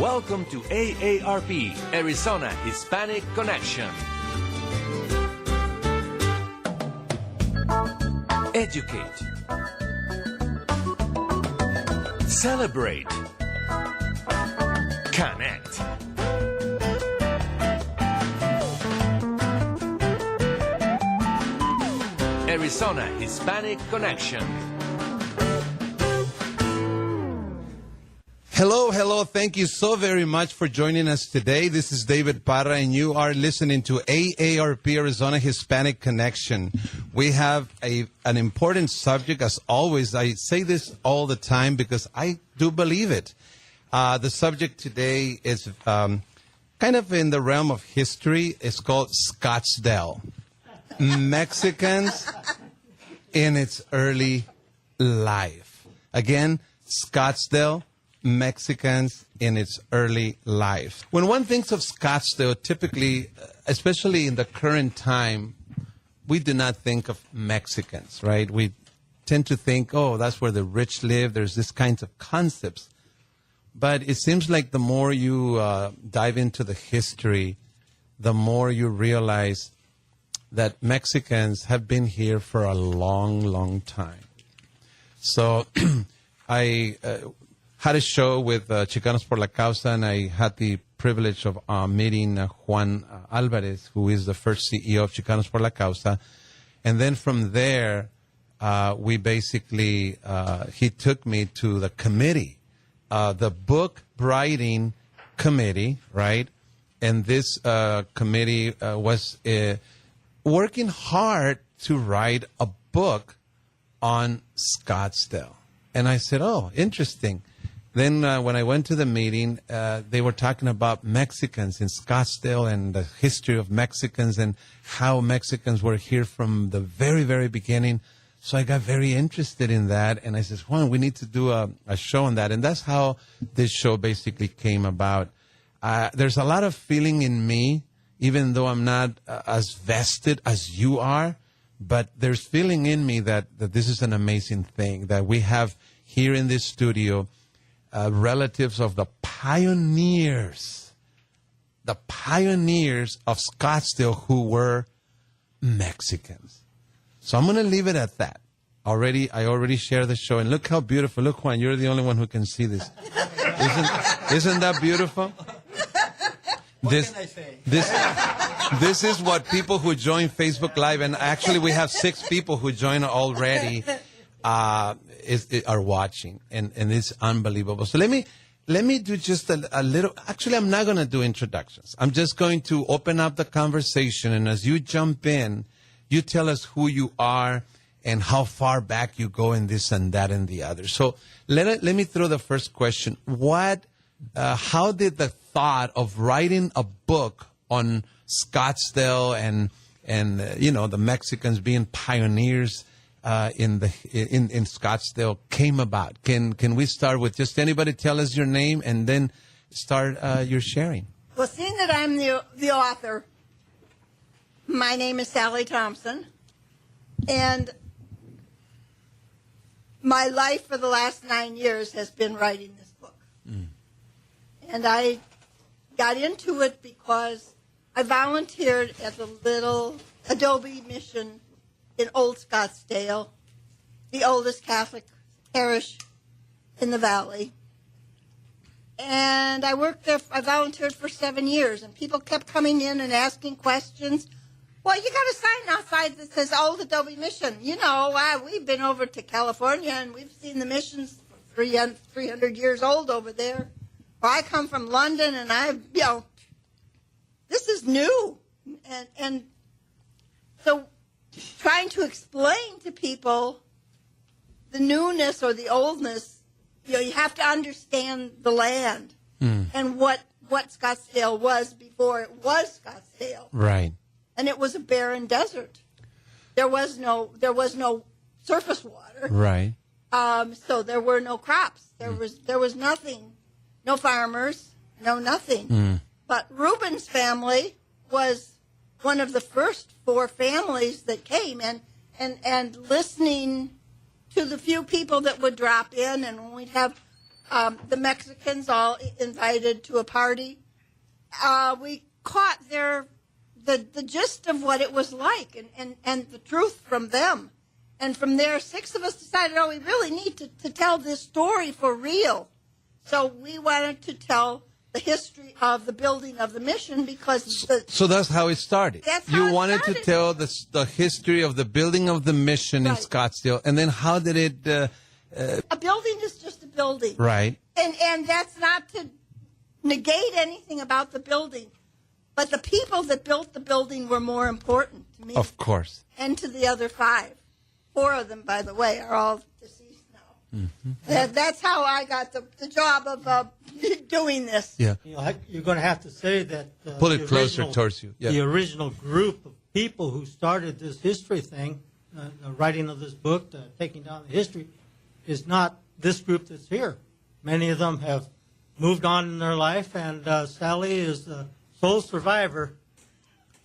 Welcome to AARP, Arizona Hispanic Connection. Educate. Celebrate. Connect. Arizona Hispanic Connection. Hello. Thank you so very much for joining us today. This is David Parra, and you are listening to AARP, Arizona Hispanic Connection. We have an important subject, as always. I say this all the time because I do believe it. The subject today is kind of in the realm of history. It's called Scottsdale. Mexicans in its early life. Again, Scottsdale. Mexicans in its early life. When one thinks of Scottsdale, typically, especially in the current time, we do not think of Mexicans, right? We tend to think, oh, that's where the rich live. There's this kinds of concepts. But it seems like the more you dive into the history, the more you realize that Mexicans have been here for a long time. So I had a show with Chicanos por la Causa, and I had the privilege of meeting Juan Alvarez, who is the first CEO of Chicanos por la Causa. And then from there, we basically, he took me to the committee, the book writing committee, right? And this committee was working hard to write a book on Scottsdale. And I said, oh, interesting. Then when I went to the meeting, they were talking about Mexicans in Scottsdale and the history of Mexicans and how Mexicans were here from the very beginning. So I got very interested in that. And I said, Juan, we need to do a show on that. And that's how this show basically came about. There's a lot of feeling in me, even though I'm not as vested as you are. But there's feeling in me that this is an amazing thing, that we have here in this studio relatives of the pioneers of Scottsdale who were Mexicans. So I'm going to leave it at that. I already shared the show, and look how beautiful. Look, Juan, you're the only one who can see this. Isn't that beautiful? What can I say? This is what people who join Facebook Live, and actually we have 6 people who join already, are watching, and it's unbelievable. So let me do just a little. Actually, I'm not going to do introductions. I'm just going to open up the conversation, and as you jump in, you tell us who you are and how far back you go in this and that and the other. So let me throw the first question. How did the thought of writing a book on Scottsdale and the Mexicans being pioneers in Scottsdale came about? Can we start with just anybody tell us your name and then start your sharing? Well, seeing that I'm the author, my name is Sally Thompson, and my life for the last 9 years has been writing this book. And I got into it because I volunteered at the little Adobe mission in Old Scottsdale, the oldest Catholic parish in the valley. And I worked there, I volunteered for 7 years, and people kept coming in and asking questions. Well, you got a sign outside that says Old Adobe Mission. We've been over to California, and we've seen the missions for 300 years old over there. Or I come from London, and this is new. And so trying to explain to people the newness or the oldness, you have to understand the land and what Scottsdale was before it was Scottsdale. Right. And it was a barren desert. There was no surface water. Right. So there were no crops. There was nothing. No farmers, no nothing. But Reuben's family was one of the first 4 families that came, and listening to the few people that would drop in, and when we'd have the Mexicans all invited to a party. We caught the gist of what it was like and the truth from them. And from there, 6 of us decided, we really need to tell this story for real. So we wanted to tell the history of the building of the mission because... So that's how it started. That's how you it wanted started. to tell the history of the building of the mission in Right. Scottsdale. And then how did it... A building is just a building. right. And that's not to negate anything about the building. But the people that built the building were more important to me. Of course. And to the other 5. 4 of them, by the way, are all deceased now. That's how I got the job of doing this. Yeah. You're going to have to say that Pull it the closer original- towards you. Yeah. The original group of people who started this history thing, the writing of this book, taking down the history, is not this group that's here. Many of them have moved on in their life, and Sally is the sole survivor,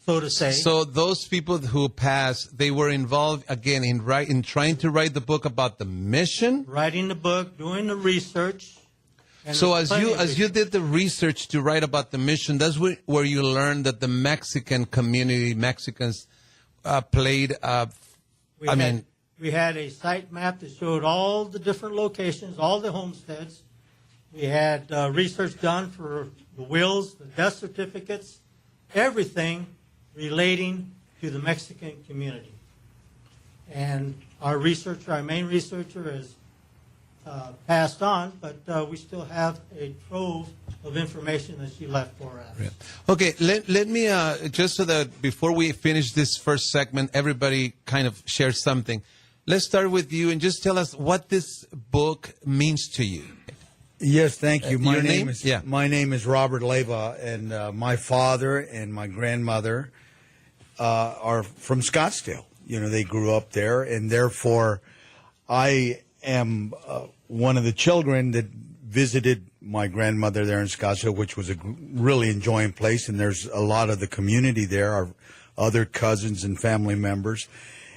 so to say. So those people who passed, they were involved, again, in trying to write the book about the mission? Writing the book, doing the research. and So there's as plenty you of as you did the research to write about the mission, that's where you learned that the Mexican community, Mexicans, played. We had a site map that showed all the different locations, all the homesteads. We had research done for the wills, the death certificates, everything relating to the Mexican community. And our main researcher has passed on, but we still have a trove of information that she left for us. Okay, let me just so that before we finish this first segment, everybody kind of shares something. Let's start with you and just tell us what this book means to you. Yes, thank you. Your name? Yeah. My name is Robert Leyva, and my father and my grandmother are from Scottsdale. You know, they grew up there, and therefore I am one of the children that visited my grandmother there in Scottsdale, which was a really enjoying place, and there's a lot of the community there, our other cousins and family members.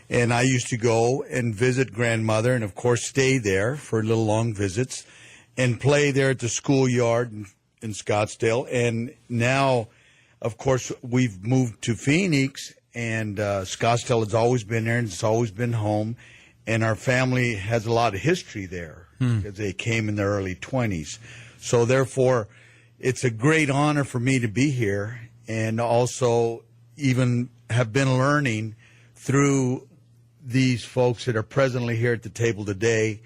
And I used to go and visit grandmother and, of course, stay there for little long visits and play there at the schoolyard in Scottsdale. And now, of course, we've moved to Phoenix, and Scottsdale has always been there, and it's always been home. And our family has a lot of history there because they came in their early 20s. So, therefore, it's a great honor for me to be here and also even have been learning through these folks that are presently here at the table today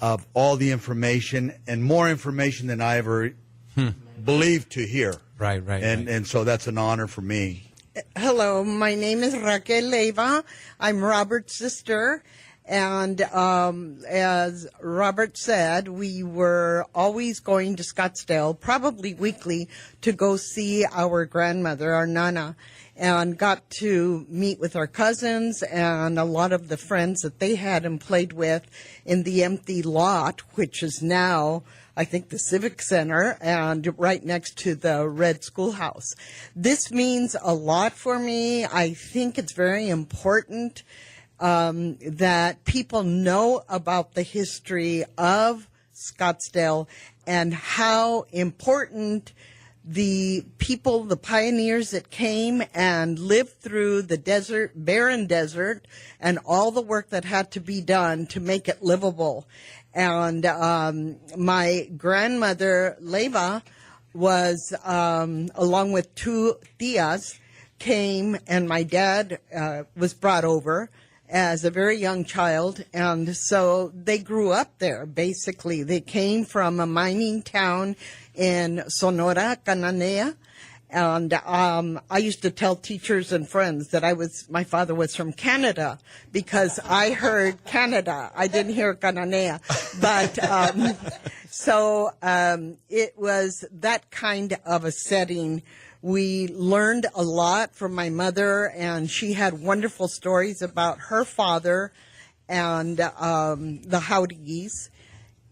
of all the information and more information than I ever believed to hear. Right. And so that's an honor for me. Hello, my name is Raquel Leyva. I'm Robert's sister. And as Robert said, we were always going to Scottsdale, probably weekly, to go see our grandmother, our Nana, and got to meet with our cousins and a lot of the friends that they had and played with in the empty lot, which is now, I think, the Civic Center, and right next to the Red Schoolhouse. This means a lot for me. I think it's very important that people know about the history of Scottsdale and how important the people, the pioneers that came and lived through the desert, barren desert, and all the work that had to be done to make it livable. And my grandmother, Leyva, was, along with 2 tias, came, and my dad was brought over as a very young child, and so they grew up there, basically. They came from a mining town in Sonora, Cananea, and I used to tell teachers and friends that my father was from Canada, because I heard Canada. I didn't hear Cananea. But, it was that kind of a setting. We learned a lot from my mother, and she had wonderful stories about her father and the Howdies.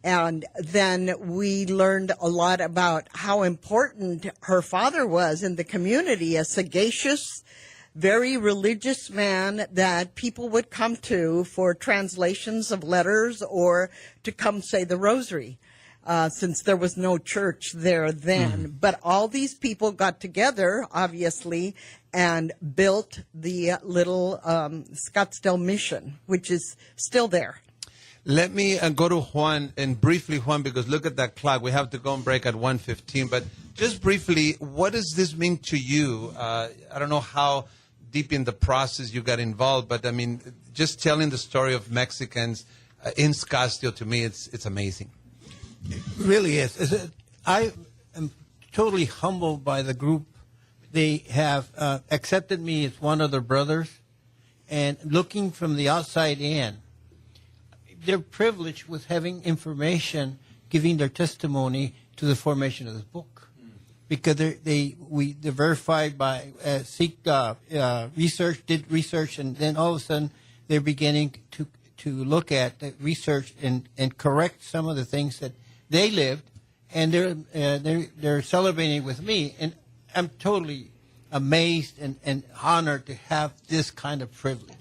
And then we learned a lot about how important her father was in the community, a sagacious, very religious man that people would come to for translations of letters or to come say the rosary. since there was no church there then. But all these people got together, obviously, and built the little Scottsdale mission, which is still there. Let me go to Juan, and briefly, Juan, because look at that clock. We have to go and break at 1:15. But just briefly, what does this mean to you? I don't know how deep in the process you got involved, but I mean, just telling the story of Mexicans in Scottsdale, to me, it's amazing. It really is. I am totally humbled by the group. They have accepted me as one of their brothers, and looking from the outside in, they're privileged with having information, giving their testimony to the formation of this book, because they're verified by research, did research, and then all of a sudden they're beginning to look at the research and correct some of the things that they lived, and they're celebrating with me, and I'm totally amazed and honored to have this kind of privilege.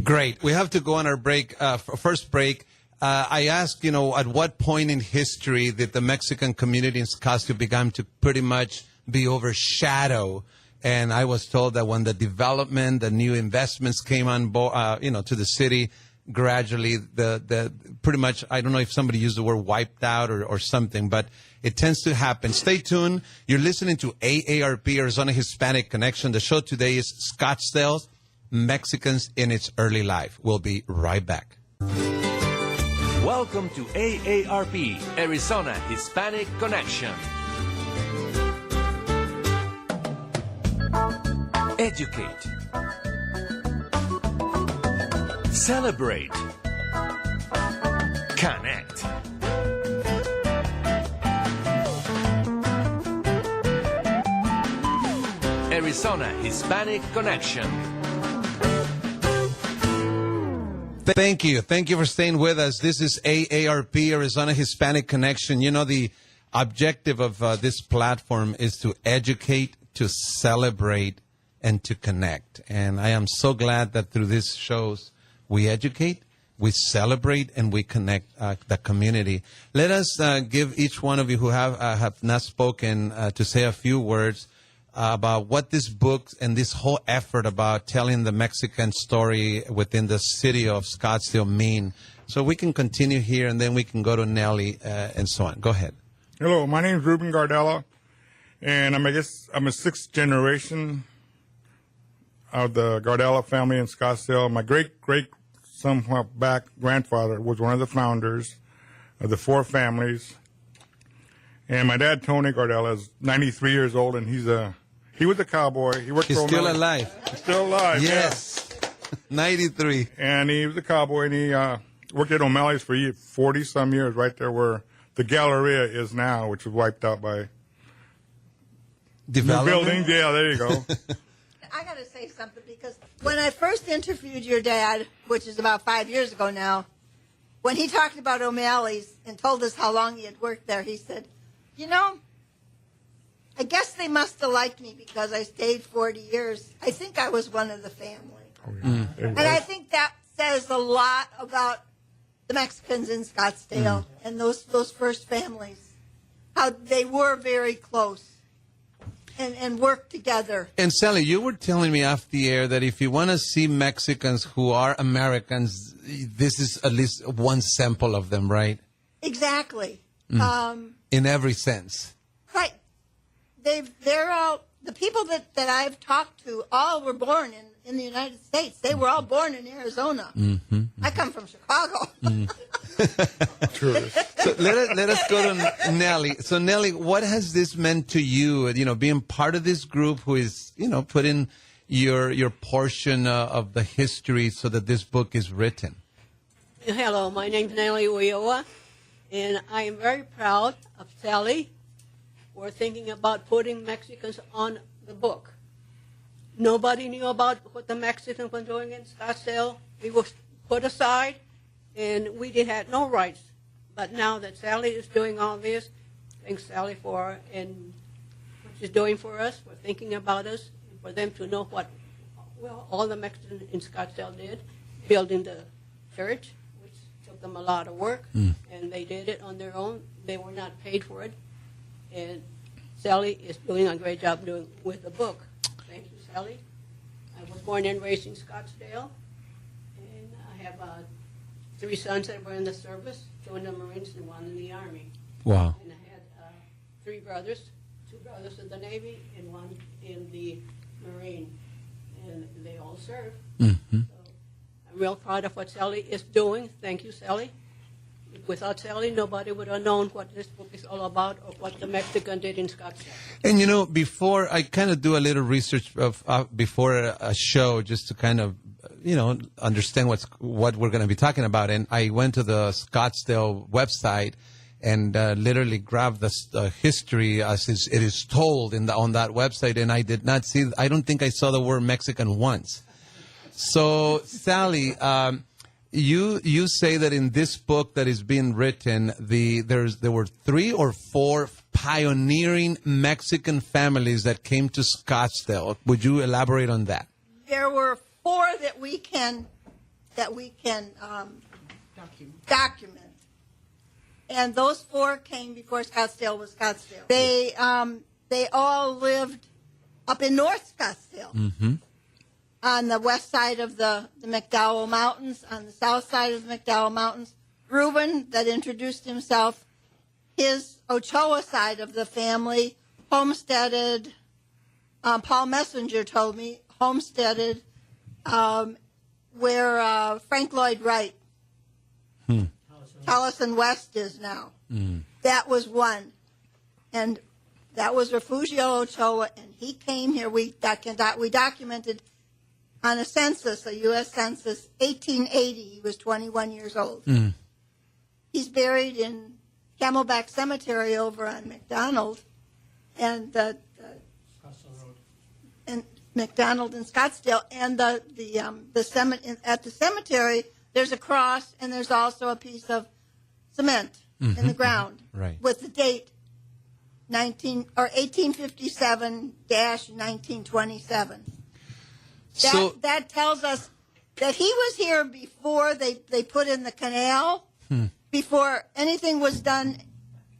Great. We have to go on our break. First break. I asked, at what point in history did the Mexican community in Scottsdale begin to pretty much be overshadowed? And I was told that when the development, the new investments came on board, to the city, gradually the pretty much, I don't know if somebody used the word wiped out or something, but it tends to happen. Stay tuned. You're listening to AARP, Arizona Hispanic Connection. The show today is Scottsdale, Mexicans in its early life. We'll be right back. Welcome to AARP, Arizona Hispanic Connection. Educate. Celebrate. Connect. Arizona Hispanic Connection. Thank you. Thank you for staying with us. This is AARP, Arizona Hispanic Connection. The objective of this platform is to educate, to celebrate, and to connect. And I am so glad that through these shows, we educate, we celebrate, and we connect the community. Let us give each one of you who have not spoken to say a few words about what this book and this whole effort about telling the Mexican story within the city of Scottsdale mean. So we can continue here, and then we can go to Nelly and so on. Go ahead. Hello, my name is Ruben Gardella, and I'm a sixth generation of the Gardella family in Scottsdale. My great somewhat back grandfather was one of the founders of the four families. And my dad, Tony Gardella, is 93 years old, and he was a cowboy. He worked He's for still O'Malley. alive. He's still alive. Yes. Yeah. 93. And he was a cowboy, and he worked at O'Malley's for 40-some years, right there where the Galleria is now, which was wiped out by Development? buildings. Yeah, there you go. I got to say something, because when I first interviewed your dad, which is about 5 years ago now, when he talked about O'Malley's and told us how long he had worked there, he said, I guess they must have liked me because I stayed 40 years. I think I was one of the family. Oh, yeah. And I think that says a lot about the Mexicans in Scottsdale and those first families, how they were very close and worked together. And Sally, you were telling me off the air that if you want to see Mexicans who are Americans, this is at least one sample of them, right? Exactly. In every sense. Right. They're all, the people that I've talked to, all were born in the United States. They were all born in Arizona. I come from Chicago. True. So let us go to Nelly. So Nelly, what has this meant to you? Being part of this group who is, putting your portion of the history so that this book is written. Hello, my name's Nelly Ulloa, and I am very proud of Sally for thinking about putting Mexicans on the book. Nobody knew about what the Mexicans were doing in Scottsdale. We were put aside, and we had no rights. But now that Sally is doing all this, thanks Sally for and what she's doing for us, for thinking about us, and for them to know what all the Mexicans in Scottsdale did, building the church, which took them a lot of work, and they did it on their own. They were not paid for it. And Sally is doing a great job with the book. Thank you, Sally. I was born and raised in Scottsdale, and I have 3 sons that were in the service, 2 in the Marines and 1 in the Army. Wow. And I had 3 brothers, 2 brothers in the Navy and 1 in the Marine, and they all served. Mm-hmm. So I'm real proud of what Sally is doing. Thank you, Sally. Without Sally, nobody would have known what this book is all about or what the Mexican did in Scottsdale. And before I kind of do a little research before a show, just to kind of understand what we're going to be talking about, and I went to the Scottsdale website and literally grabbed the history as it is told on that website, and I did not see. I don't think I saw the word Mexican once. So, Sally, you say that in this book that is being written, there were 3 or 4 pioneering Mexican families that came to Scottsdale. Would you elaborate on that? There were 4 that we can document. And those 4 came before Scottsdale was Scottsdale. They all lived up in North Scottsdale. Mm-hmm. On the west side of the McDowell Mountains, on the south side of the McDowell Mountains. Reuben, that introduced himself, his Ochoa side of the family homesteaded, Paul Messenger told me, homesteaded where Frank Lloyd Wright, Towson West is now. That was one. And that was Refugio Ochoa, and he came here. We documented on a census, a U.S. census, 1880. He was 21 years old. He's buried in Camelback Cemetery over on McDonald, and McDonald and Scottsdale. And at the cemetery, there's a cross, and there's also a piece of cement in the ground with the date 1857-1927. That tells us that he was here before they put in the canal, before anything was done,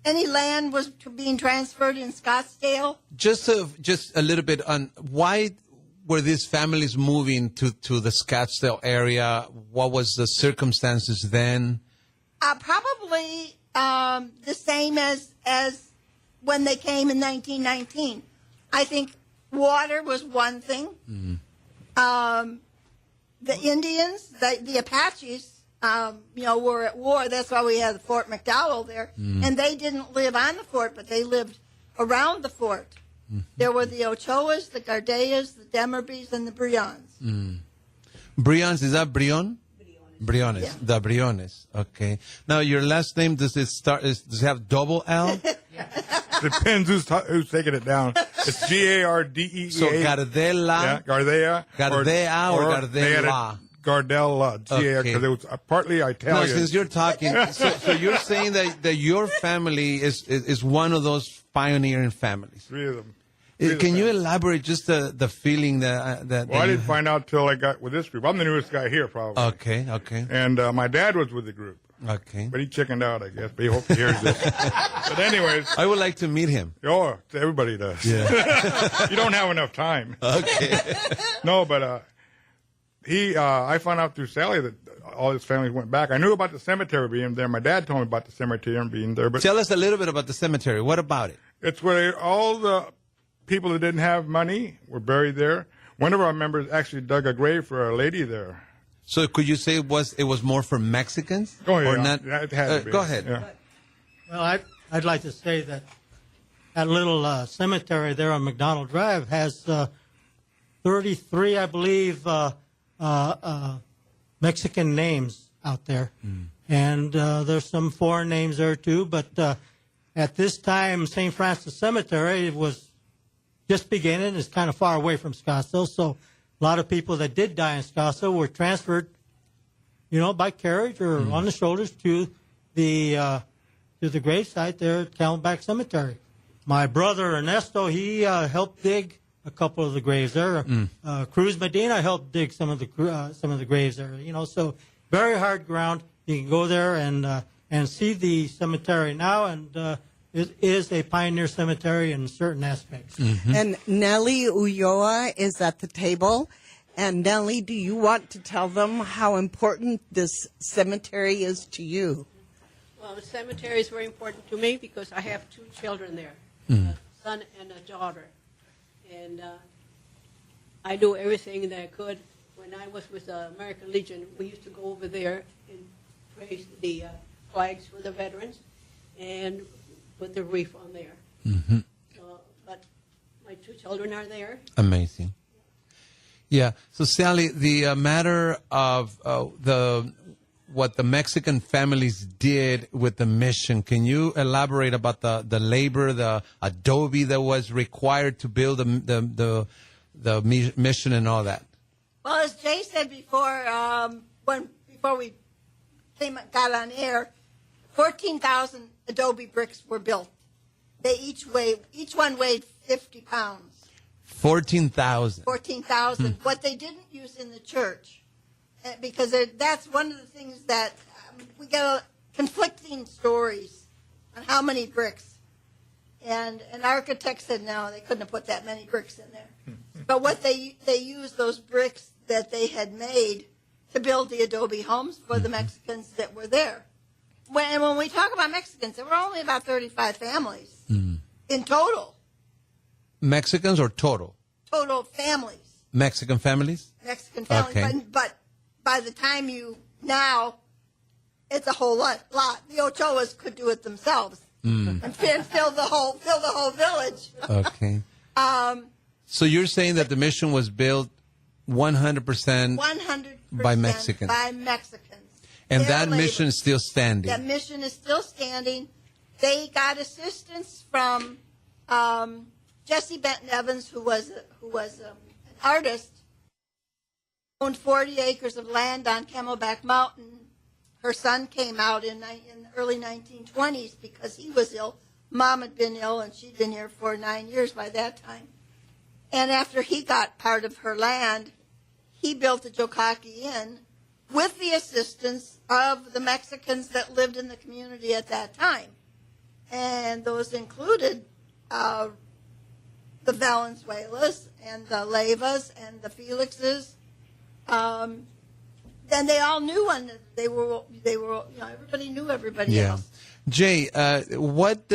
any land was being transferred in Scottsdale. Just a little bit on why were these families moving to the Scottsdale area? What was the circumstances then? Probably the same as when they came in 1919. I think water was one thing. The Indians, the Apaches, were at war. That's why we had Fort McDowell there. And they didn't live on the fort, but they lived around the fort. There were the Ochoas, the Gardeas, the Demerbys, and the Brions. Brions, is that Brion? Briones, Yeah. The Briones. Okay. Now, your last name, does it have double L? Depends who's taking it down. It's Gardea. So Gardela. Yeah, Gardea. Gardea or Gardela. Gardella, G-A-R, because it was partly Italian. No, since you're talking, so you're saying that your family is one of those pioneering families. 3 of them. Can you elaborate just the feeling that Well, I didn't find out till I got with this group. I'm the newest guy here, probably. Okay. And my dad was with the group. Okay. But he chickened out, I guess. But he hoped he hears this. But anyways. I would like to meet him. Oh, everybody does. Yeah. You don't have enough time. Okay. No, but I found out through Sally that all his family went back. I knew about the cemetery being there. My dad told me about the cemetery being there. But tell us a little bit about the cemetery. What about it? It's where all the people that didn't have money were buried there. One of our members actually dug a grave for a lady there. So could you say it was more for Mexicans? Oh, yeah. Or not? Yeah, it had to be. Go ahead. Yeah. Well, I'd like to say that little cemetery there on McDonald Drive has 33, I believe, Mexican names out there. And there's some foreign names there too. But at this time, St. Francis Cemetery was just beginning. It's kind of far away from Scottsdale. So a lot of people that did die in Scottsdale were transferred, by carriage or on the shoulders to the gravesite there at Camelback Cemetery. My brother Ernesto, he helped dig a couple of the graves there. Cruz Medina helped dig some of the graves there. So very hard ground. You can go there and see the cemetery now, and it is a pioneer cemetery in certain aspects. And Nellie Ulloa is at the table. And Nellie, do you want to tell them how important this cemetery is to you? Well, the cemetery is very important to me because I have 2 children there, a son and a daughter. And I do everything that I could. When I was with the American Legion, we used to go over there and raise the flags for the veterans and put the wreath on there. But my 2 children are there. Amazing. Yeah. So, Sally, the matter of what the Mexican families did with the mission, can you elaborate about the labor, the adobe that was required to build the mission and all that? Well, as Jay said before, before we got on air, 14,000 adobe bricks were built. They each one weighed 50 pounds. 14,000. 14,000. What they didn't use in the church, because that's one of the things that we get conflicting stories on how many bricks. And an architect said no, they couldn't have put that many bricks in there. But what they used those bricks that they had made to build the adobe homes for the Mexicans that were there. When we talk about Mexicans, there were only about 35 families in total. Mexicans or total? Total families. Mexican families? Mexican families. Okay. But by the time now, it's a whole lot. The Ochoas could do it themselves and fill the whole village. Okay. So you're saying that the mission was built 100% by Mexicans. By Mexicans. And Their that labor. mission is still standing. That mission is still standing. They got assistance from Jesse Benton Evans, who was an artist, owned 40 acres of land on Camelback Mountain. Her son came out in the early 1920s because he was ill. Mom had been ill, and she'd been here for 9 years by that time. And after he got part of her land, he built the Jokaki Inn with the assistance of the Mexicans that lived in the community at that time. And those included the Valenzuelas and the Leyvas and the Felixes. Then they all knew one. They were everybody knew everybody else. Jay, what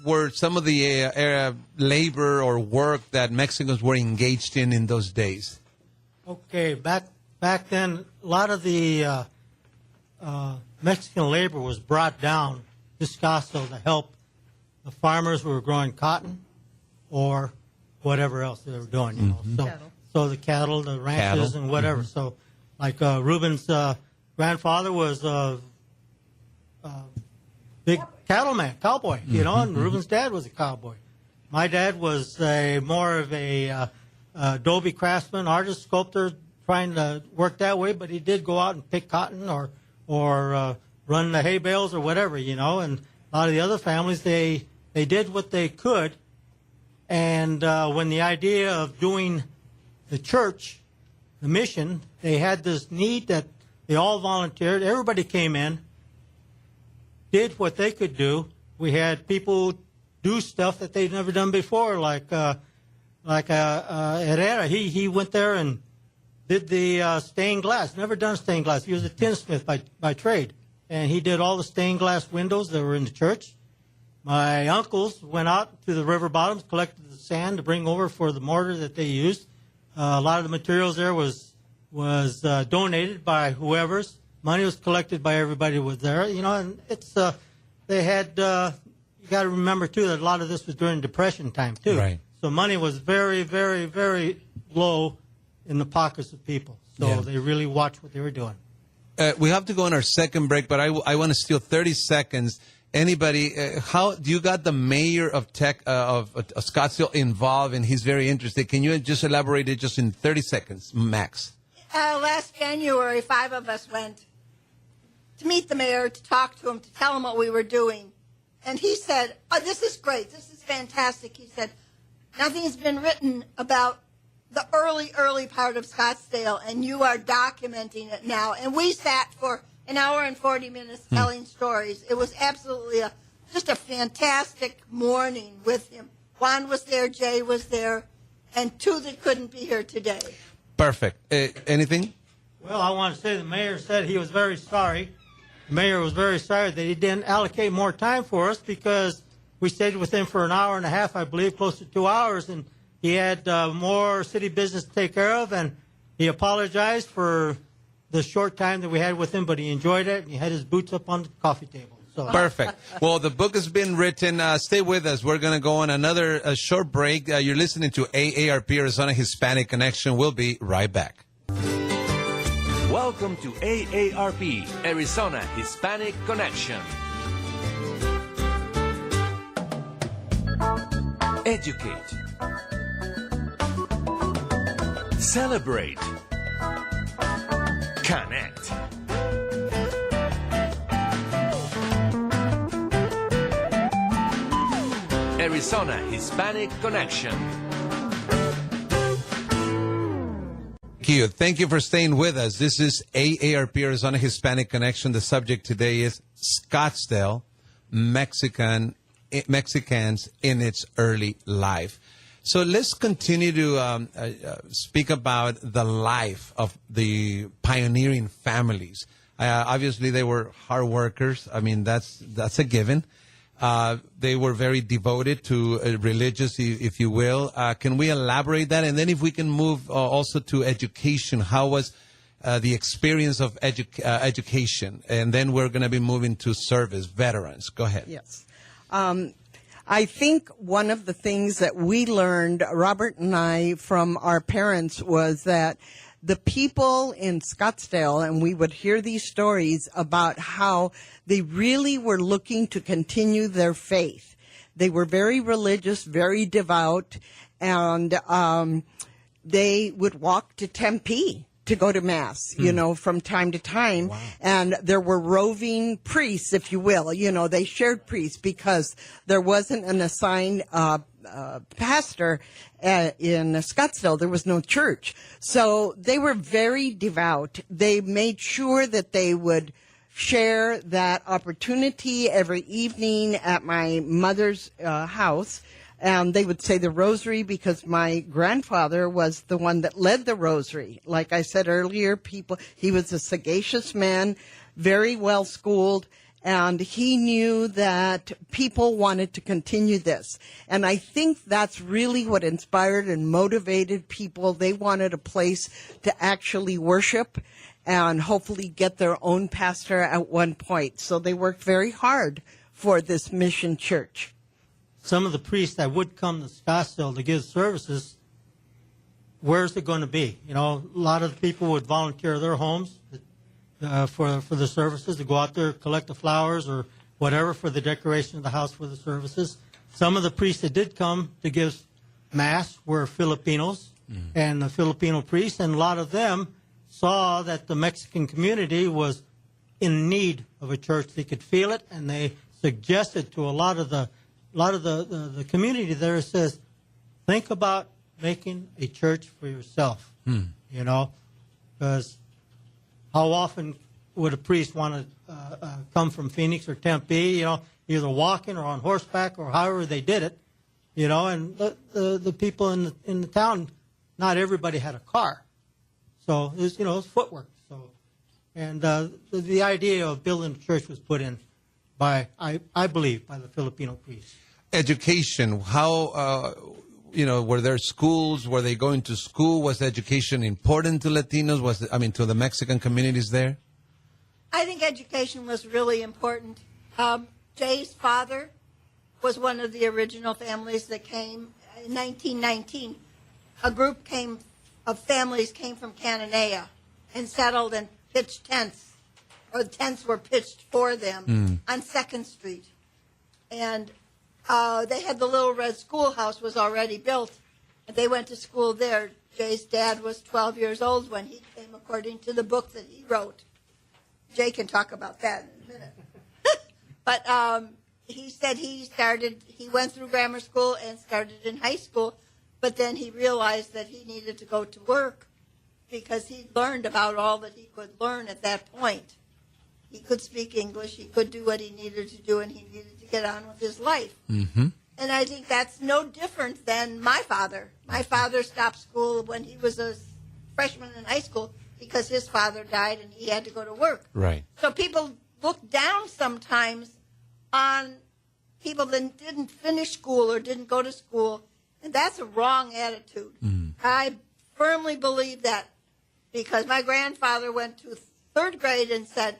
were some of the labor or work that Mexicans were engaged in those days? Okay, back then, a lot of the Mexican labor was brought down to Scottsdale to help the farmers who were growing cotton or whatever else they were doing. You know, so the cattle, the ranches, and whatever. So, like Reuben's grandfather was a big cattleman, cowboy. You know, and Reuben's dad was a cowboy. My dad was more of a adobe craftsman, artist, sculptor, trying to work that way, but he did go out and pick cotton or run the hay bales or whatever, you know. And a lot of the other families, they did what they could. And when the idea of doing the church, the mission, they had this need that they all volunteered. Everybody came in, did what they could do. We had people do stuff that they'd never done before, like Herrera. He went there and did the stained glass. Never done stained glass. He was a tinsmith by trade, and he did all the stained glass windows that were in the church. My uncles went out to the river bottoms, collected the sand to bring over for the mortar that they used. A lot of the materials there was donated by whoever's. Money was collected by everybody who was there. You know, and it's they had. You got to remember too that a lot of this was during Depression time too. Right. So money was very, very, very low in the pockets of people. So they really watched what they were doing. We have to go on our second break, but I want to steal 30 seconds. Anybody, how do you got the mayor of Scottsdale involved, and he's very interested. Can you just elaborate it just in 30 seconds, max? Last January, 5 of us went to meet the mayor, to talk to him, to tell him what we were doing. And he said, "Oh, this is great. This is fantastic." He said, "Nothing's been written about the early part of Scottsdale, and you are documenting it now." And we sat for an hour and 40 minutes telling stories. It was absolutely just a fantastic morning with him. Juan was there, Jay was there, and two that couldn't be here today. Perfect. Anything? Well, I want to say the mayor said he was very sorry. The mayor was very sorry that he didn't allocate more time for us because we stayed with him for an hour and a half, I believe, close to 2 hours, and he had more city business to take care of, and he apologized for the short time that we had with him, but he enjoyed it, and he had his boots up on the coffee table. So. Perfect. Well, the book has been written. Stay with us. We're going to go on another short break. You're listening to AARP Arizona Hispanic Connection. We'll be right back. Welcome to AARP, Arizona Hispanic Connection. Educate. Celebrate. Connect. Arizona Hispanic Connection. Thank you for staying with us. This is AARP Arizona Hispanic Connection. The subject today is Scottsdale, Mexicans in its early life. So let's continue to speak about the life of the pioneering families. Obviously, they were hard workers. I mean, that's a given. They were very devoted to religious, if you will. Can we elaborate that? And then if we can move also to education, how was the experience of education? And then we're going to be moving to service, veterans. Go ahead. Yes. I think one of the things that we learned, Robert and I, from our parents was that the people in Scottsdale, and we would hear these stories about how they really were looking to continue their faith. They were very religious, very devout, and they would walk to Tempe to go to Mass, from time to time. Wow. And there were roving priests, if you will. They shared priests because there wasn't an assigned pastor in Scottsdale. There was no church. So they were very devout. They made sure that they would share that opportunity every evening at my mother's house. And they would say the rosary because my grandfather was the one that led the rosary. Like I said earlier, he was a sagacious man, very well schooled, and he knew that people wanted to continue this. And I think that's really what inspired and motivated people. They wanted a place to actually worship and hopefully get their own pastor at one point. So they worked very hard for this mission church. Some of the priests that would come to Scottsdale to give services, where's it going to be? A lot of the people would volunteer their homes for the services, to go out there, collect the flowers or whatever for the decoration of the house for the services. Some of the priests that did come to give Mass were Filipinos and the Filipino priests, and a lot of them saw that the Mexican community was in need of a church. They could feel it, and they suggested to a lot of the community there, says, think about making a church for yourself, because how often would a priest want to come from Phoenix or Tempe, either walking or on horseback or however they did it, and the people in the town, not everybody had a car. So it was footwork. So, and the idea of building a church was put in by, I believe, by the Filipino priests. Education, how, were there schools? Were they going to school? Was education important to Latinos? To the Mexican communities there? I think education was really important. Jay's father was one of the original families that came in 1919. A group of families came from Cananea and settled and pitched tents, or the tents were pitched for them on 2nd Street. And they had the Little Red Schoolhouse was already built, and they went to school there. Jay's dad was 12 years old when he came, according to the book that he wrote. Jay can talk about that in a minute. But he said he went through grammar school and started in high school, but then he realized that he needed to go to work because he learned about all that he could learn at that point. He could speak English. He could do what he needed to do, and he needed to get on with his life. Mm-hmm. And I think that's no different than my father. My father stopped school when he was a freshman in high school because his father died and he had to go to work. Right. So people look down sometimes on people that didn't finish school or didn't go to school, and that's a wrong attitude. I firmly believe that, because my grandfather went to third grade and said,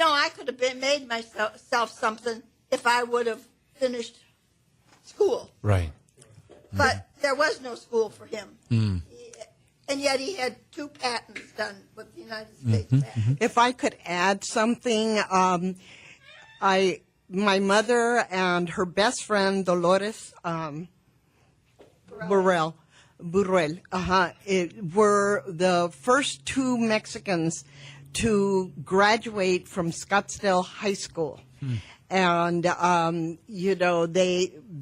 I could have made myself something if I would have finished school. Right. But there was no school for him. And yet he had 2 patents done with the United States patent. If I could add something, my mother and her best friend Dolores Burrell, were the first 2 Mexicans to graduate from Scottsdale High School. And,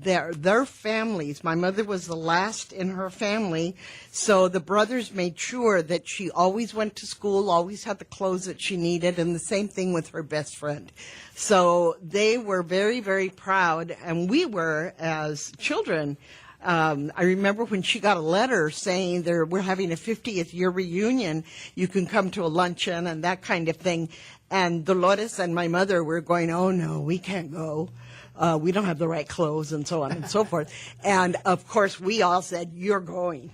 their families, my mother was the last in her family, so the brothers made sure that she always went to school, always had the clothes that she needed, and the same thing with her best friend. So they were very, very proud, and we were, as children. I remember when she got a letter saying we're having a 50th year reunion, you can come to a luncheon and that kind of thing. And Dolores and my mother were going, oh no, we can't go. We don't have the right clothes, and so on and so forth. And of course, we all said, you're going.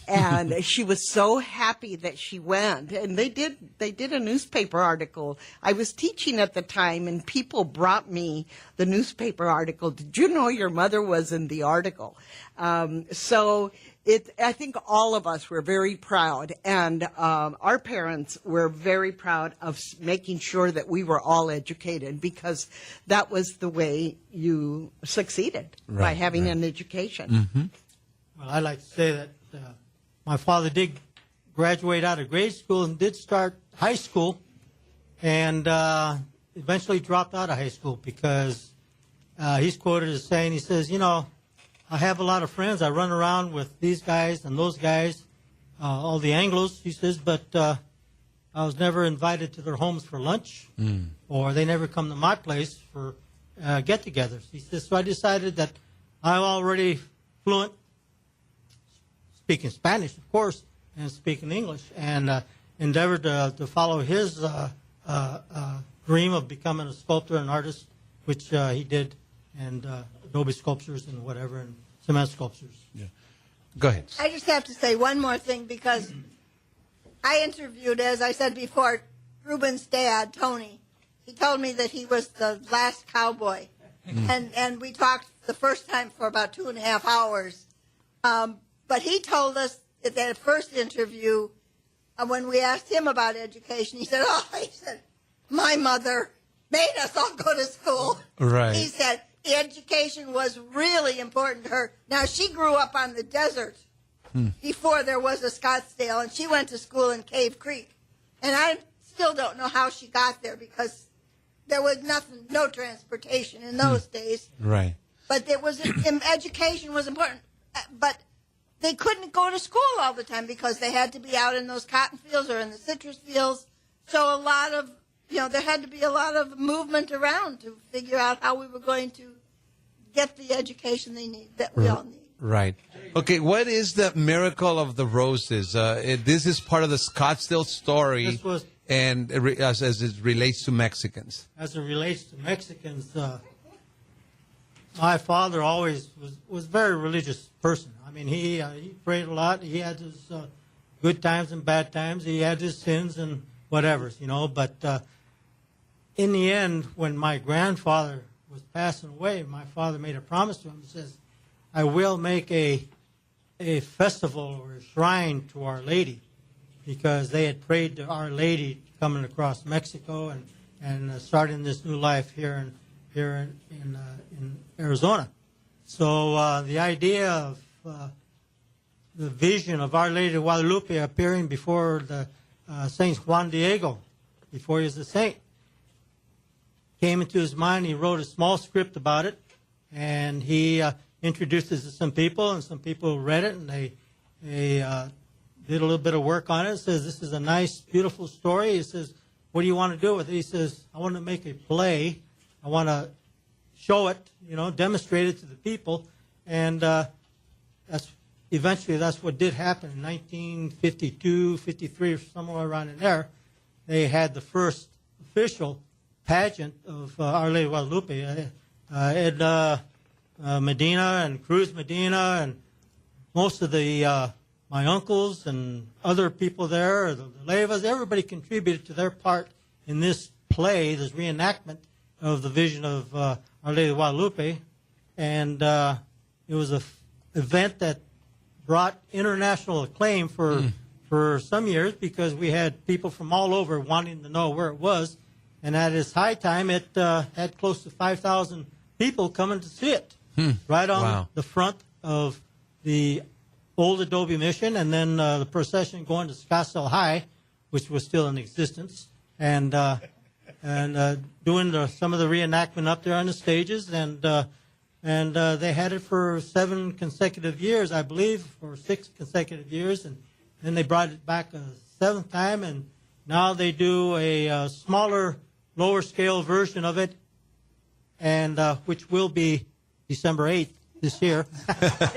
And she was so happy that she went. And they did a newspaper article. I was teaching at the time, and people brought me the newspaper article. Did you know your mother was in the article? I think all of us were very proud, and our parents were very proud of making sure that we were all educated, because that was the way you succeeded, by having an education. Well, I like to say that my father did graduate out of grade school and did start high school, and eventually dropped out of high school because he's quoted as saying, he says, I have a lot of friends. I run around with these guys and those guys, all the Anglos, he says, but I was never invited to their homes for lunch, or they never come to my place for get-togethers. He says, so I decided that I'm already fluent, speaking Spanish, of course, and speaking English, and endeavored to follow his dream of becoming a sculptor and artist, which he did, and adobe sculptures and whatever, and cement sculptures. Yeah. Go ahead. I just have to say one more thing, because I interviewed, as I said before, Ruben's dad, Tony. He told me that he was the last cowboy. And we talked the first time for about 2.5 hours. But he told us at that first interview, when we asked him about education, he said, my mother made us all go to school. Right. He said, education was really important to her. Now, she grew up on the desert before there was a Scottsdale, and she went to school in Cave Creek. And I still don't know how she got there, because there was no transportation in those days. Right. But education was important. But they couldn't go to school all the time because they had to be out in those cotton fields or in the citrus fields. So there had to be a lot of movement around to figure out how we were going to get the education that we all need. Right. Okay, what is the miracle of the roses? This is part of the Scottsdale story, and as it relates to Mexicans. As it relates to Mexicans, my father always was a very religious person. I mean, he prayed a lot. He had his good times and bad times. He had his sins and whatever, but in the end, when my grandfather was passing away, my father made a promise to him. He says, I will make a festival or a shrine to Our Lady, because they had prayed to Our Lady coming across Mexico and starting this new life here in Arizona. So the idea of the vision of Our Lady of Guadalupe appearing before the Saint Juan Diego, before he was a saint, came into his mind. He wrote a small script about it, and he introduced it to some people, and some people read it, and they did a little bit of work on it. It says, this is a nice, beautiful story. It says, what do you want to do with it? He says, I want to make a play. I want to show it, demonstrate it to the people. And eventually that's what did happen in 1952, 53, or somewhere around in there. They had the first official pageant of Our Lady of Guadalupe. Ed Medina and Cruz Medina and most of the my uncles and other people there, the Leyvas, everybody contributed to their part in this play, this reenactment of the vision of Our Lady of Guadalupe. And it was an event that brought international acclaim for some years because we had people from all over wanting to know where it was. And at its high time, it had close to 5,000 people coming to see it right on the front of the old Adobe Mission, and then the procession going to Scottsdale High, which was still in existence, and doing some of the reenactment up there on the stages, and they had it for 7 consecutive years, I believe, or 6 consecutive years, and then they brought it back a 7th time, and now they do a smaller, lower scale version of it, and which will be December 8th. This year,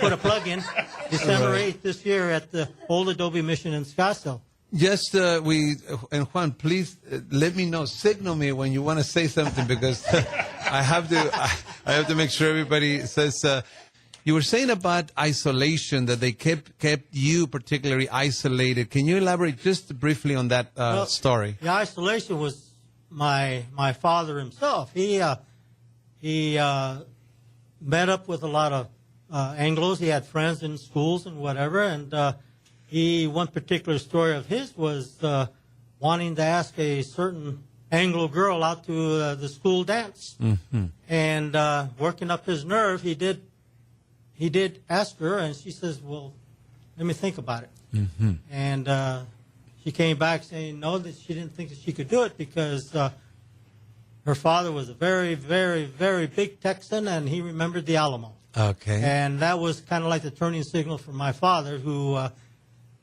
put a plug in, December 8th this year at the old Adobe Mission in Scottsdale. Just and Juan, please let me know, signal me when you want to say something because I have to make sure everybody says. You were saying about isolation, that they kept you particularly isolated. Can you elaborate just briefly on that story? The isolation was my father himself. He met up with a lot of Anglos. He had friends in schools and whatever, and one particular story of his was wanting to ask a certain Anglo girl out to the school dance, and working up his nerve, he did ask her, and she says, "Well, let me think about it." And she came back saying no, that she didn't think that she could do it because her father was a very, very, very big Texan, and he remembered the Alamo. Okay. And that was kind of like the turning signal for my father, who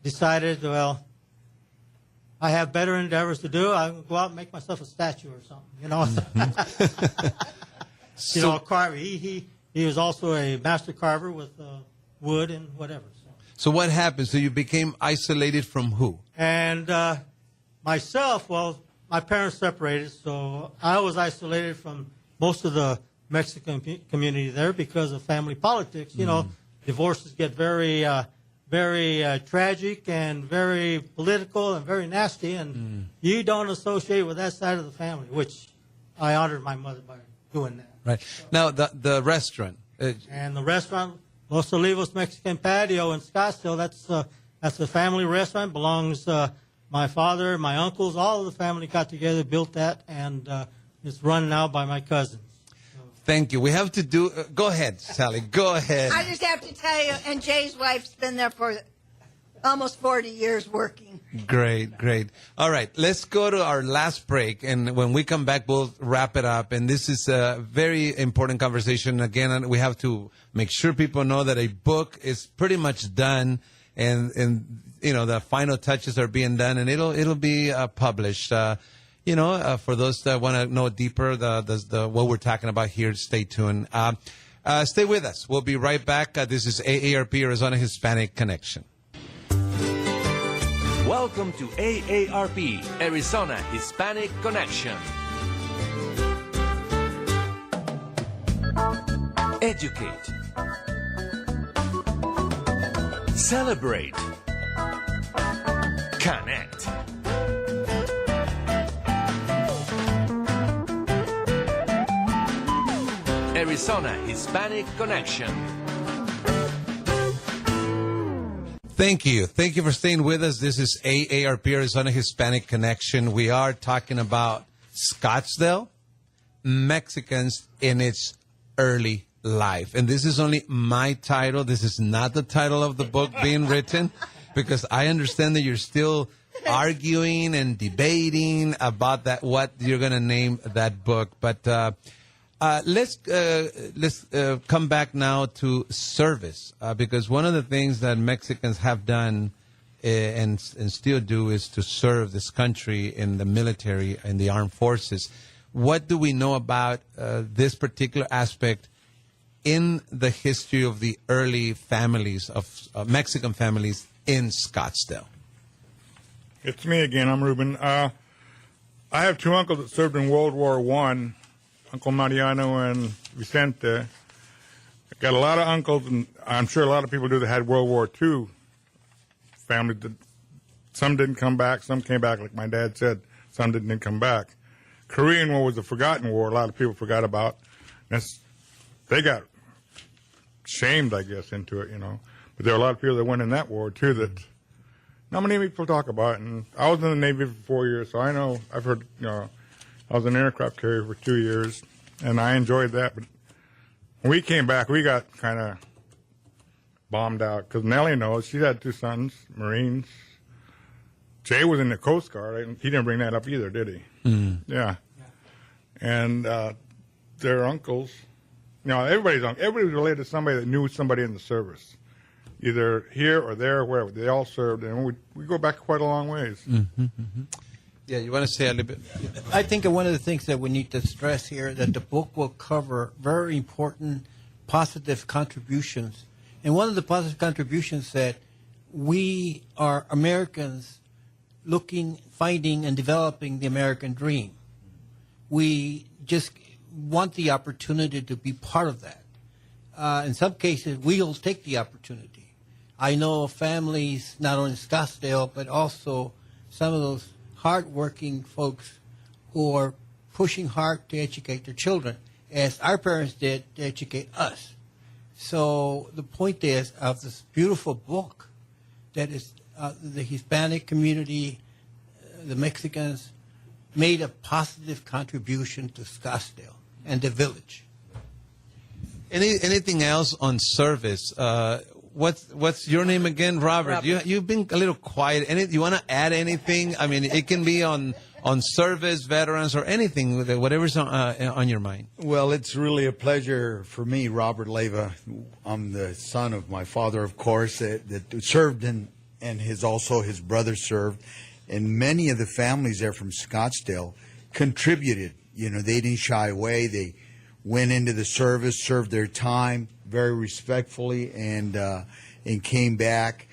decided, well, I have better endeavors to do. I'm going to go out and make myself a statue or something, carver. He was also a master carver with wood and whatever. So what happened? So you became isolated from who? And myself, well, my parents separated, so I was isolated from most of the Mexican community there because of family politics. Divorces get very, very tragic and very political and very nasty, and you don't associate with that side of the family, which I honored my mother by doing that. Right. So. Now, the restaurant. And the restaurant, Los Olivos Mexican Patio in Scottsdale, that's a family restaurant, belongs my father, my uncles, all of the family got together, built that, and it's run now by my cousins. Thank you. We have to do... go ahead, Sally. Go ahead. I just have to tell you, and Jay's wife's been there for almost 40 years working. Great, great. All right, let's go to our last break, and when we come back, we'll wrap it up. And this is a very important conversation. Again, we have to make sure people know that a book is pretty much done, and the final touches are being done, and it'll be published. For those that want to know deeper what we're talking about here, stay tuned. Stay with us. We'll be right back. This is AARP, Arizona Hispanic Connection. Welcome to AARP, Arizona Hispanic Connection. Educate. Celebrate. Connect. Arizona Hispanic Connection. Thank you. Thank you for staying with us. This is AARP, Arizona Hispanic Connection. We are talking about Scottsdale, Mexicans in its early life. And this is only my title. This is not the title of the book being written, because I understand that you're still arguing and debating about what you're going to name that book. But let's come back now to service, because one of the things that Mexicans have done and still do is to serve this country in the military and the armed forces. What do we know about this particular aspect in the history of the early families of Mexican families in Scottsdale? It's me again. I'm Ruben. I have two uncles that served in World War I, Uncle Mariano and Vicente. I got a lot of uncles, and I'm sure a lot of people do, that had World War II families. Some didn't come back, some came back, like my dad said. Some didn't come back. Korean War was a forgotten war. A lot of people forgot about. They got shamed, I guess, into it, you know. But there are a lot of people that went in that war too that not many people talk about. And I was in the Navy for 4 years, so I know. I've heard. You know, I was an aircraft carrier for 2 years, and I enjoyed that. But when we came back, we got kind of bombed out because Nellie knows she had 2 sons, Marines. Jay was in the Coast Guard. He didn't bring that up either, did he? Yeah. And their uncles, you know, everybody's related to somebody that knew somebody in the service, either here or there, wherever. They all served, and we go back quite a long ways. Yeah, you want to say a little bit? I think one of the things that we need to stress here that the book will cover very important positive contributions. And one of the positive contributions that we are Americans finding and developing the American dream. We just want the opportunity to be part of that. In some cases, we'll take the opportunity. I know of families, not only in Scottsdale, but also some of those hardworking folks who are pushing hard to educate their children, as our parents did to educate us. So the point is, of this beautiful book that is the Hispanic community, the Mexicans, made a positive contribution to Scottsdale and the village. Anything else on service? What's your name again, Robert? You've been a little quiet. You want to add anything? I mean, it can be on service, veterans, or anything, whatever's on your mind. Well, it's really a pleasure for me, Robert Leyva. I'm the son of my father, of course, that served and also his brother served. And many of the families there from Scottsdale contributed. You know, they didn't shy away. They went into the service, served their time very respectfully, and came back.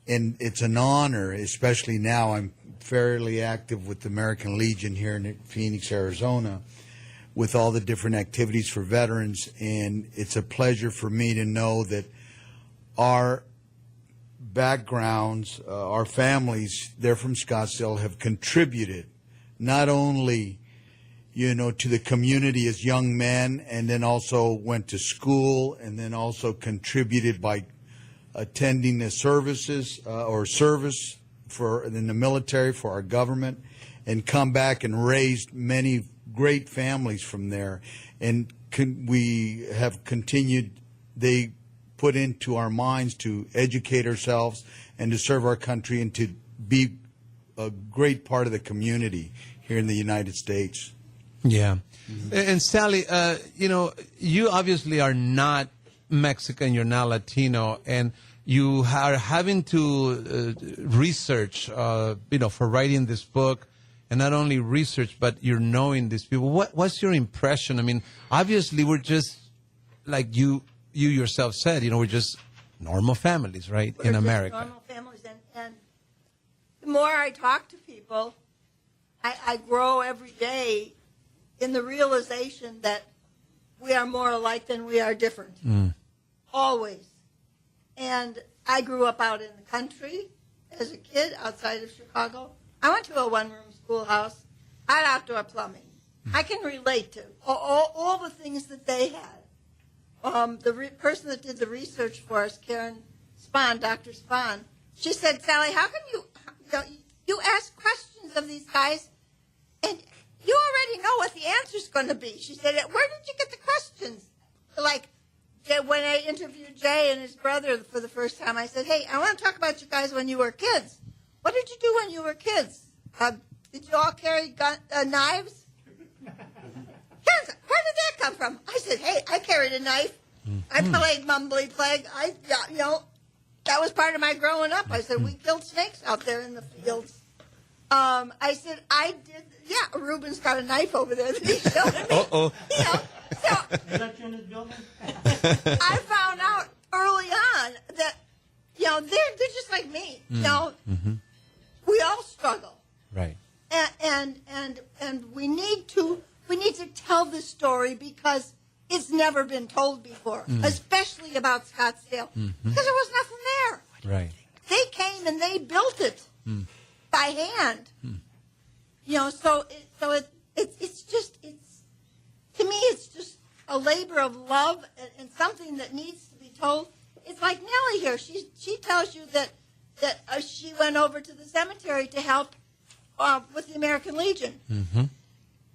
And it's an honor, especially now. I'm fairly active with the American Legion here in Phoenix, Arizona, with all the different activities for veterans. And it's a pleasure for me to know that our backgrounds, our families, they're from Scottsdale, have contributed not only, you know, to the community as young men, and then also went to school, and then also contributed by attending the services or service in the military for our government, and come back and raised many great families from there. And we have continued, they put into our minds to educate ourselves and to serve our country and to be a great part of the community here in the United States. Yeah. And Sally, you know, you obviously are not Mexican, you're not Latino, and you are having to research, you know, for writing this book, and not only research, but you're knowing these people. What's your impression? I mean, obviously we're just, like you yourself said, you know, we're just normal families, right, in America. Normal families, and the more I talk to people, I grow every day in the realization that we are more alike than we are different. Always. And I grew up out in the country as a kid outside of Chicago. I went to a one-room schoolhouse. I had outdoor plumbing. I can relate to all the things that they had. The person that did the research for us, Karen Spahn, Dr. Spahn, she said, Sally, how come you ask questions of these guys and you already know what the answer's going to be? She said, where did you get the questions? Like, when I interviewed Jay and his brother for the first time, I said, hey, I want to talk about you guys when you were kids. What did you do when you were kids? Did you all carry knives? Where did that come from? I said, hey, I carried a knife. I played Mumbly Plague. that was part of my growing up. I said, we killed snakes out there in the fields. I said, I did, yeah, Reuben's got a knife over there that he's showing me. Uh-oh. You know, so Is that you in this building? I found out early on that, you know, they're just like me. You know, we all struggle. Right. And we need to tell this story because it's never been told before, especially about Scottsdale, because there was nothing there. Right. They came and they built it by hand. You know, so it's just to me it's just a labor of love and something that needs to be told. It's like Nellie here. She tells you that she went over to the cemetery to help with the American Legion.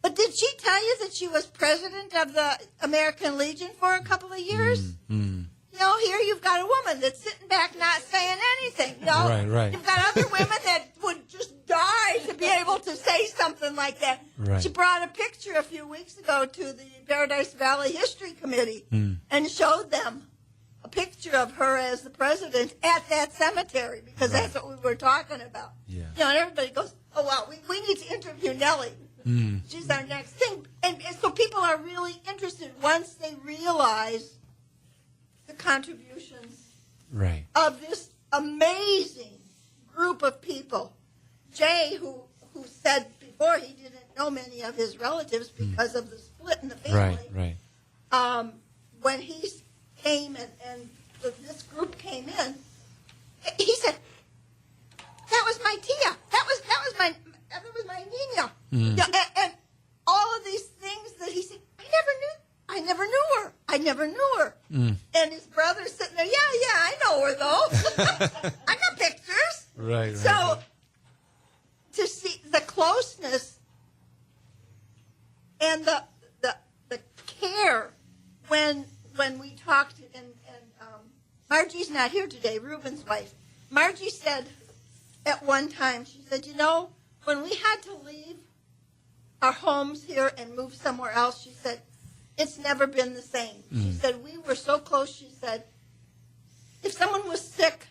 But did she tell you that she was president of the American Legion for a couple of years? You know, here you've got a woman that's sitting back not saying anything. You know? Right. You've got other women that would just die to be able to say something like that. Right. She brought a picture a few weeks ago to the Paradise Valley History Committee and showed them a picture of her as the president at that cemetery because that's what we were talking about. Yeah. You know, and everybody goes, oh, wow, we need to interview Nellie. She's our next thing. And so people are really interested once they realize the contributions Right. of this amazing group of people. Jay, who said before he didn't know many of his relatives because of the split in the family. Right. When he came and this group came in, he said, "That was my tia. That was my Nina." Yeah, and all of these things that he said, I never knew her. And his brother's sitting there, yeah, I know her though. I got pictures. Right. So to see the closeness and the care when we talked, and Margie's not here today, Reuben's wife. Margie said at one time, she said, you know, when we had to leave our homes here and move somewhere else, she said, it's never been the same. She said, we were so close, she said, if someone was sick,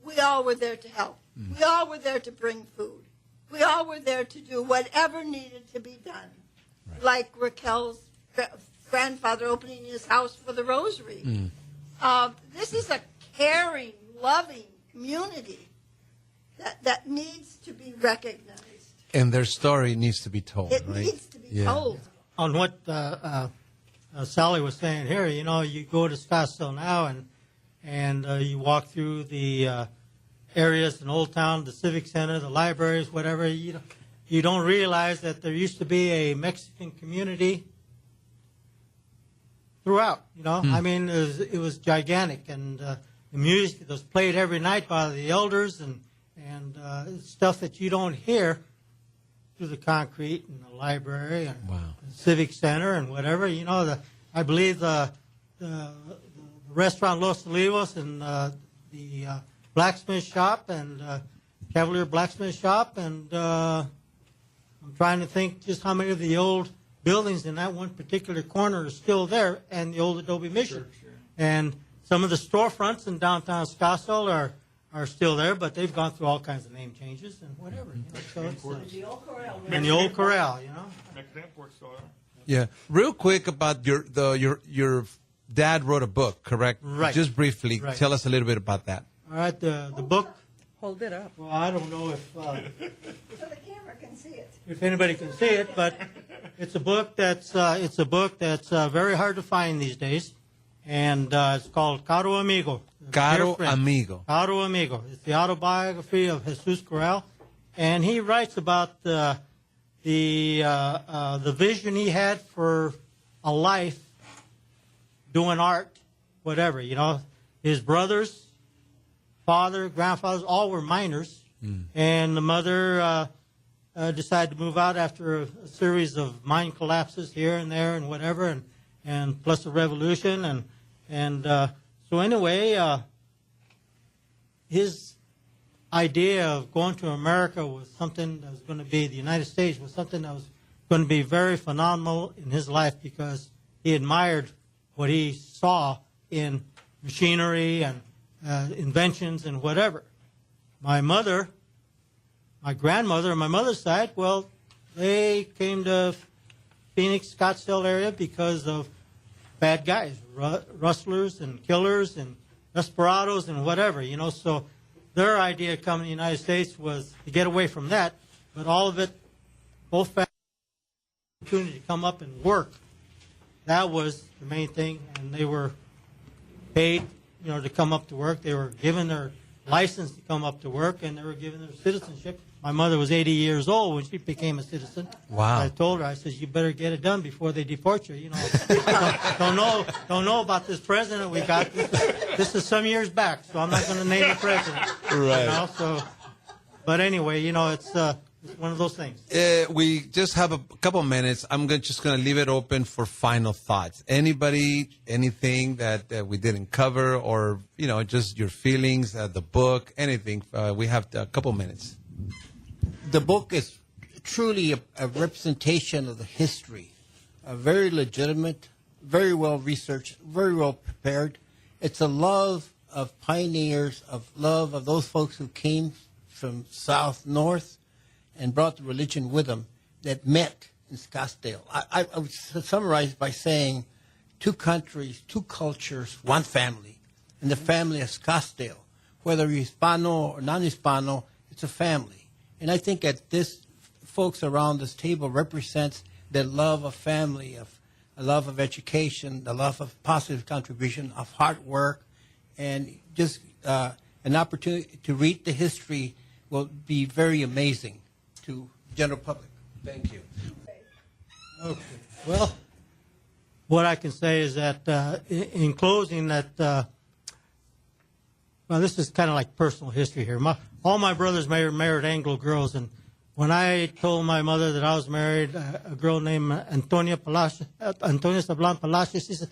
we all were there to help. We all were there to bring food. We all were there to do whatever needed to be done. Right. Like Raquel's grandfather opening his house for the rosary. This is a caring, loving community that needs to be recognized. And their story needs to be told, It right? needs to be told. On what Sally was saying here, you know, you go to Scottsdale now and you walk through the areas in Old Town, the Civic Center, the libraries, whatever. You don't realize that there used to be a Mexican community throughout. You know, I mean, it was gigantic, and the music was played every night by the elders, and stuff that you don't hear through the concrete and the library and the Civic Center and whatever. You know, I believe the restaurant Los Olivos and the blacksmith shop and Cavalier blacksmith shop, and I'm trying to think just how many of the old buildings in that one particular corner are still there, and the old Adobe Mission. Sure. And some of the storefronts in downtown Scottsdale are still there, but they've gone through all kinds of name changes and whatever. You know, so it's, The old corral. and the old corral, you know. Mexican Import's still there. Yeah. Real quick about your dad wrote a book, correct? Right. Just briefly, Right. tell us a little bit about that. All right, the book. Hold it up. Well, I don't know So the camera can see it. if anybody can see it, but it's a book that's very hard to find these days, and it's called Caro Amigo. Caro Dear Friend. Amigo. Caro Amigo. It's the autobiography of Jesus Corral, and he writes about the vision he had for a life doing art, whatever. You know, his brothers, father, grandfathers, all were miners, and the mother decided to move out after a series of mine collapses here and there and whatever, and plus the revolution, and so anyway, his idea of going to America was something that was going to be, the United States was something that was going to be very phenomenal in his life, because he admired what he saw in machinery inventions and whatever. My grandmother on my mother's side, well, they came to Phoenix, Scottsdale area because of bad guys, rustlers and killers and desperados and whatever, So their idea of coming to the United States was to get away from that, but all of it, both families had the opportunity to come up and work. That was the main thing, and they were paid, to come up to work. They were given their license to come up to work, and they were given their citizenship. My mother was 80 years old when she became a citizen. Wow. I told her, I said, you better get it done before they deport you. Don't know about this president we got. This is some years back, so I'm not going to name the president. Right. But anyway, it's one of those things. We just have a couple minutes. I'm just going to leave it open for final thoughts. Anybody, anything that we didn't cover, or just your feelings, the book, anything. We have a couple minutes. The book is truly a representation of the history, very legitimate, very well researched, very well prepared. It's a love of pioneers, of love of those folks who came from south, north, and brought the religion with them that met in Scottsdale. I would summarize by saying 2 countries, 2 cultures, 1 family. And the family of Scottsdale, whether you're Hispano or non-Hispano, it's a family. And I think that this folks around this table represents the love of family, of a love of education, the love of positive contribution, of hard work, and just an opportunity to read the history will be very amazing to general public. Thank you. Okay. Well, what I can say is that in closing, that this is kind of like personal history here. All my brothers married Anglo girls, and when I told my mother that I was married a girl named Antonia Sablan Palacios, she said,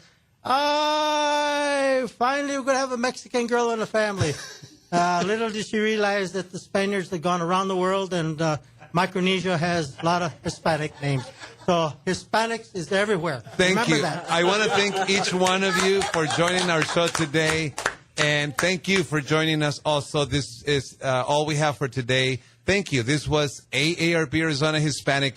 finally we're going to have a Mexican girl in the family. Little did she realize that the Spaniards had gone around the world, and Micronesia has a lot of Hispanic names. So Hispanics is everywhere. Thank you. That. I want to thank each one of you for joining our show today. And thank you for joining us also. This is all we have for today. Thank you. This was AARP Arizona Hispanic